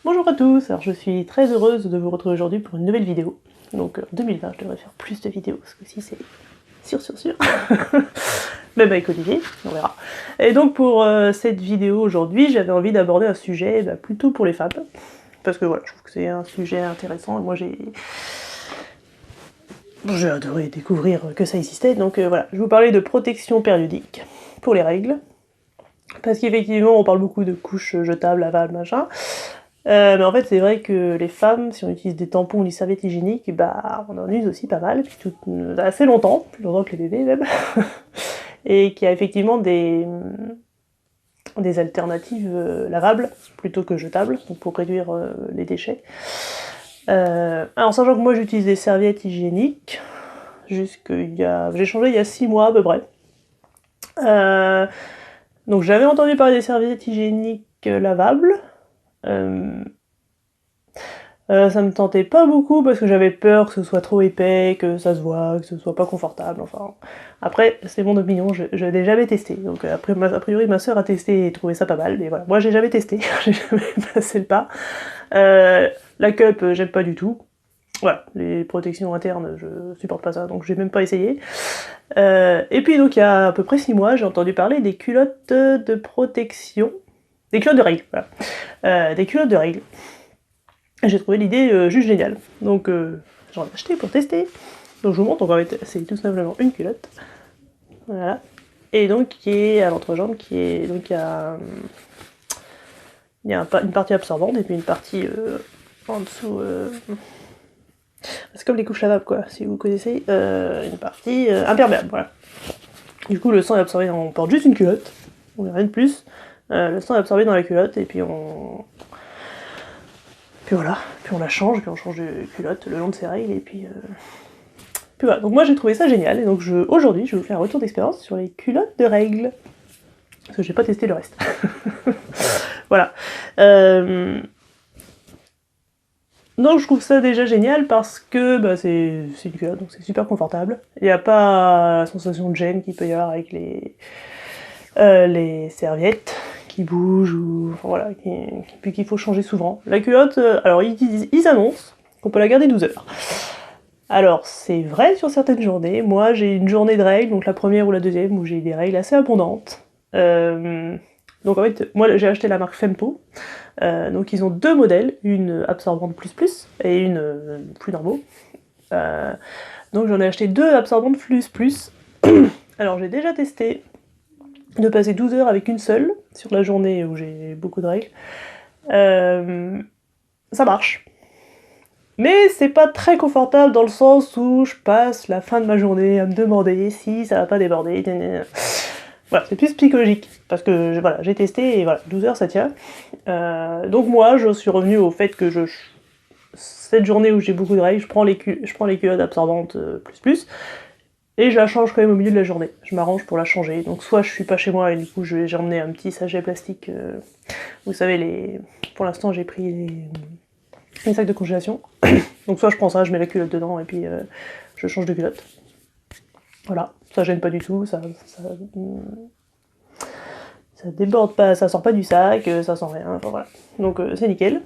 Bonjour à tous, alors je suis très heureuse de vous retrouver aujourd'hui pour une nouvelle vidéo. Donc en 2020 je devrais faire plus de vidéos, parce que si c'est sûr. Même avec Olivier, on verra. Et donc pour cette vidéo aujourd'hui, j'avais envie d'aborder un sujet plutôt pour les femmes. Parce que voilà, je trouve que c'est un sujet intéressant, et moi j'ai adoré découvrir que ça existait. Donc voilà, je vais vous parler de protection périodique pour les règles. Parce qu'effectivement on parle beaucoup de couches jetables, lavables, machin. Mais en fait, c'est vrai que les femmes, si on utilise des tampons ou des serviettes hygiéniques, on en use aussi pas mal, puis assez longtemps, plus longtemps que les bébés même, et qu'il y a effectivement des alternatives lavables plutôt que jetables, donc pour réduire les déchets. Alors sachant que moi j'utilise des serviettes hygiéniques, j'ai changé il y a 6 mois à peu près. Donc j'avais entendu parler des serviettes hygiéniques lavables. Ça me tentait pas beaucoup parce que j'avais peur que ce soit trop épais, que ça se voit, que ce soit pas confortable, enfin... Après, c'est mon opinion, je l'ai jamais testé, donc a priori ma soeur a testé et trouvé ça pas mal, mais voilà, moi j'ai jamais testé, j'ai jamais passé le pas. La cup, j'aime pas du tout. Voilà, les protections internes, je supporte pas ça, donc j'ai même pas essayé. Et puis donc il y a à peu près 6 mois, j'ai entendu parler des culottes de protection, des culottes de règles, voilà. Des culottes de règles. J'ai trouvé l'idée juste géniale, donc j'en ai acheté pour tester. Donc je vous montre, c'est tout simplement une culotte, voilà, et donc qui est à l'entrejambe, donc il y a une partie absorbante et puis une partie en dessous, c'est comme les couches lavables quoi, si vous connaissez, une partie imperméable, voilà. Du coup le sang est absorbé, on porte juste une culotte, on n'a rien de plus, le sang est absorbé dans la culotte et puis voilà, puis on la change, puis on change de culotte le long de ses règles, et puis voilà. Donc moi j'ai trouvé ça génial, et donc aujourd'hui je vais vous faire un retour d'expérience sur les culottes de règles. Parce que j'ai pas testé le reste. Voilà. Donc je trouve ça déjà génial parce que c'est une culotte, donc c'est super confortable. Il n'y a pas la sensation de gêne qu'il peut y avoir avec les serviettes qui bougent, ou enfin, voilà, puis qu'il faut changer souvent. La culotte, alors ils annoncent qu'on peut la garder 12 heures. Alors c'est vrai sur certaines journées, moi j'ai une journée de règles, donc la première ou la deuxième, où j'ai des règles assez abondantes. Donc en fait, moi j'ai acheté la marque Fempo, donc ils ont deux modèles, une absorbante plus plus et une plus normaux. Donc j'en ai acheté deux absorbantes plus plus. Alors j'ai déjà testé de passer 12 heures avec une seule, sur la journée où j'ai beaucoup de règles. Ça marche. Mais c'est pas très confortable dans le sens où je passe la fin de ma journée à me demander si ça va pas déborder. Voilà, c'est plus psychologique, parce que voilà, j'ai testé et voilà, 12 heures ça tient. Donc moi, je suis revenue au fait que cette journée où j'ai beaucoup de règles, je prends les culottes absorbantes plus plus, et je la change quand même au milieu de la journée. Je m'arrange pour la changer. Donc soit je suis pas chez moi et du coup j'ai emmené un petit sachet plastique, vous savez, pour l'instant j'ai pris les sacs de congélation. Donc soit je prends ça, je mets la culotte dedans et puis je change de culotte. Voilà, ça gêne pas du tout, ça déborde pas, ça sort pas du sac, ça sent rien, enfin voilà. Donc c'est nickel.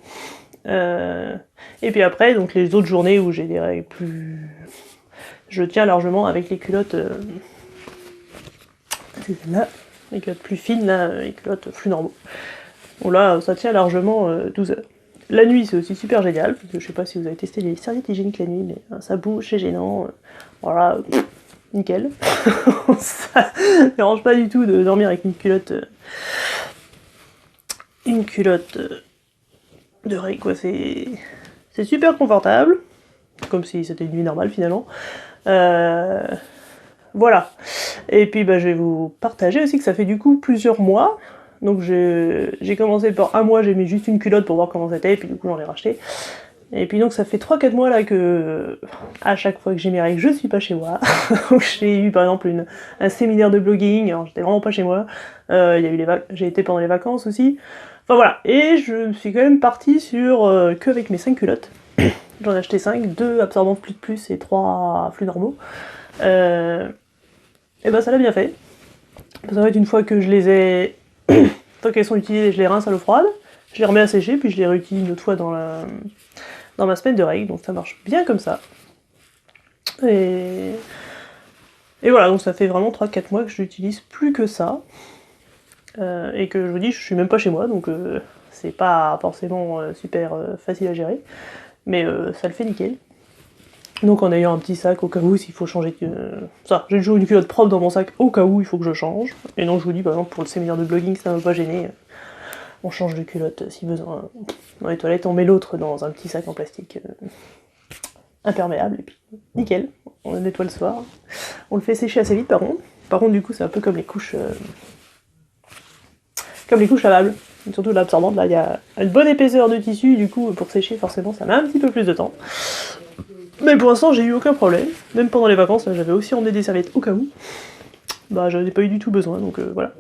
Et puis après, donc les autres journées où j'ai des règles plus... Je tiens largement avec les culottes... là, les culottes plus fines, là, les culottes plus normaux. Bon là, ça tient largement 12 heures. La nuit, c'est aussi super génial, parce que je sais pas si vous avez testé les serviettes hygiéniques la nuit, mais ça bouge, c'est gênant. Voilà, nickel. Ça dérange pas du tout de dormir avec une culotte de règles, quoi. C'est super confortable, comme si c'était une nuit normale finalement. Voilà. Et puis je vais vous partager aussi que ça fait du coup plusieurs mois. Donc j'ai commencé par un mois, j'ai mis juste une culotte pour voir comment c'était, et puis du coup j'en ai racheté. Et puis donc ça fait 3-4 mois là que à chaque fois que j'ai mes règles, je suis pas chez moi. J'ai eu par exemple un séminaire de blogging, alors j'étais vraiment pas chez moi. J'ai été pendant les vacances aussi. Enfin voilà, et je suis quand même partie sur que avec mes 5 culottes. J'en ai acheté 5, 2 absorbantes plus plus et 3 flux normaux. Et ça l'a bien fait. Parce qu'en fait une fois que je les ai... tant qu'elles sont utilisées, je les rince à l'eau froide. je les remets à sécher, puis je les réutilise une autre fois dans ma semaine de règles, donc ça marche bien comme ça. Et voilà, donc ça fait vraiment 3-4 mois que je l'utilise plus que ça. Et que je vous dis, je suis même pas chez moi, donc c'est pas forcément super facile à gérer, mais ça le fait nickel. Donc en ayant un petit sac au cas où, s'il faut changer ça, j'ai toujours une culotte propre dans mon sac au cas où il faut que je change. Et donc je vous dis, par exemple, pour le séminaire de blogging, ça m'a pas gêné. On change de culotte si besoin. Dans les toilettes, on met l'autre dans un petit sac en plastique imperméable, et puis nickel, on le nettoie le soir. On le fait sécher assez vite par contre. Par contre, du coup, c'est un peu comme les couches lavables. Surtout l'absorbante, là, il y a une bonne épaisseur de tissu, du coup, pour sécher, forcément, ça met un petit peu plus de temps. Mais pour l'instant, j'ai eu aucun problème. Même pendant les vacances, j'avais aussi emmené des serviettes au cas où. Bah, j'en ai pas eu du tout besoin, donc voilà.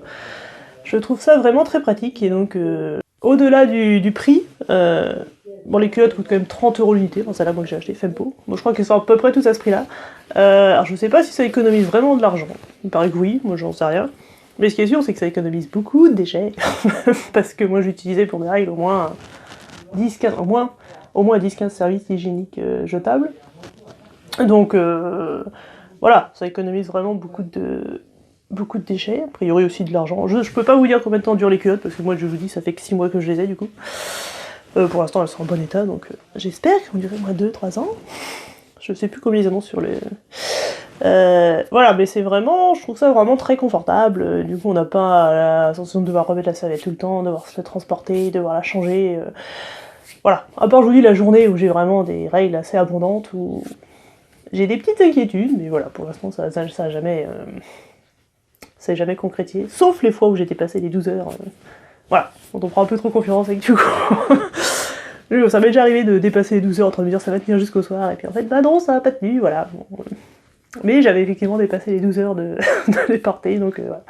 Je trouve ça vraiment très pratique, et donc, au-delà du prix, bon, les culottes coûtent quand même 30 € l'unité, enfin, celle-là, moi, que j'ai acheté, Fempo. Bon, je crois qu'elles sont à peu près toutes à ce prix-là. Alors, je sais pas si ça économise vraiment de l'argent. Il paraît que oui, moi, j'en sais rien. Mais ce qui est sûr, c'est que ça économise beaucoup de déchets. Parce que moi, j'utilisais pour mes règles au moins 10-15 services hygiéniques jetables. Donc, voilà, ça économise vraiment beaucoup de déchets, a priori aussi de l'argent. Je peux pas vous dire combien de temps durent les culottes, parce que moi, je vous dis, ça fait que 6 mois que je les ai, du coup. Pour l'instant, elles sont en bon état, donc j'espère qu'elles vont durer moins 2-3 ans. Je sais plus combien ils annoncent sur les... voilà, mais c'est vraiment, je trouve ça vraiment très confortable. Du coup, on n'a pas la sensation de devoir remettre la serviette tout le temps, devoir se la transporter, devoir la changer. Voilà, à part, je vous dis, la journée où j'ai vraiment des règles assez abondantes, où j'ai des petites inquiétudes, mais voilà, pour l'instant, ça a jamais... ça n'a jamais concrétisé, sauf les fois où j'étais passé les 12 heures. Voilà, quand on prend un peu trop confiance avec du coup. Ça m'est déjà arrivé de dépasser les 12 heures en train de me dire ça va tenir jusqu'au soir, et puis en fait, bah non, ça n'a pas tenu, voilà. Bon, mais j'avais effectivement dépassé les 12 heures de les porter, donc voilà.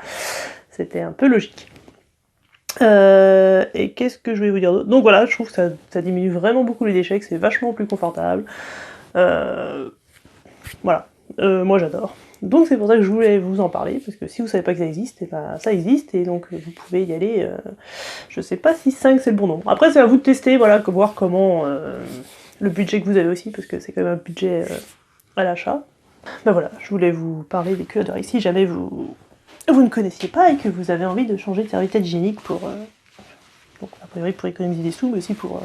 C'était un peu logique. Et qu'est-ce que je vais vous dire d'autre ? Donc voilà, je trouve que ça diminue vraiment beaucoup les déchets, que c'est vachement plus confortable. Voilà, moi j'adore. Donc c'est pour ça que je voulais vous en parler, parce que si vous savez pas que ça existe, et ben ça existe, et donc vous pouvez y aller. Je sais pas si 5 c'est le bon nombre. Après c'est à vous de tester, voilà, voir comment le budget que vous avez aussi, parce que c'est quand même un budget à l'achat. Ben voilà, je voulais vous parler des culottes de règles. Si jamais vous ne connaissiez pas et que vous avez envie de changer de serviette hygiénique pour, donc a priori pour économiser des sous, mais aussi pour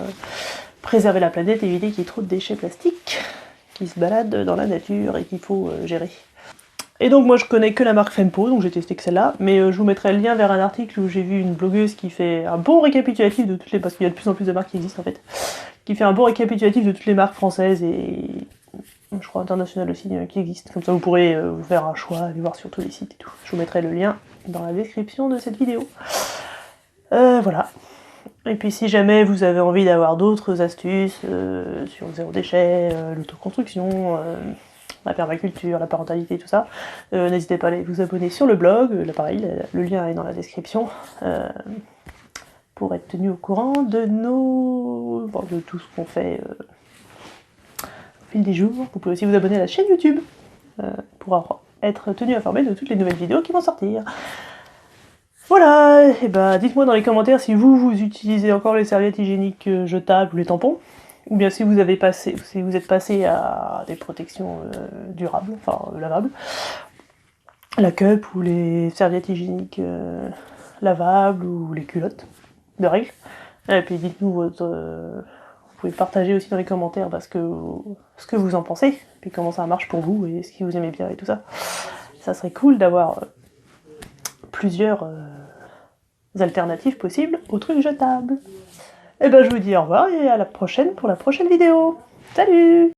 préserver la planète et éviter qu'il y ait trop de déchets plastiques qui se baladent dans la nature et qu'il faut gérer. Et donc moi je connais que la marque Fempo, donc j'ai testé que celle-là, mais je vous mettrai le lien vers un article où j'ai vu une blogueuse qui fait un bon récapitulatif de toutes les... parce qu'il y a de plus en plus de marques qui existent en fait, qui fait un bon récapitulatif de toutes les marques françaises et je crois internationales aussi qui existent, comme ça vous pourrez vous faire un choix, aller voir sur tous les sites et tout. Je vous mettrai le lien dans la description de cette vidéo. Voilà. Et puis si jamais vous avez envie d'avoir d'autres astuces sur le zéro déchet, l'autoconstruction, la permaculture, la parentalité, tout ça, n'hésitez pas à aller vous abonner sur le blog, là pareil, le lien est dans la description, pour être tenu au courant de de tout ce qu'on fait au fil des jours. Vous pouvez aussi vous abonner à la chaîne YouTube, pour être tenu informé de toutes les nouvelles vidéos qui vont sortir. Voilà, et bah dites-moi dans les commentaires si vous utilisez encore les serviettes hygiéniques jetables ou les tampons, ou bien si vous êtes passé à des protections durables, enfin lavables, la cup ou les serviettes hygiéniques lavables ou les culottes de règles. Et puis dites-nous vous pouvez partager aussi dans les commentaires ce que vous en pensez, puis comment ça marche pour vous et ce que vous aimez bien et tout ça. Ça serait cool d'avoir plusieurs alternatives possibles aux trucs jetables. Et ben je vous dis au revoir et à la prochaine pour la prochaine vidéo. Salut!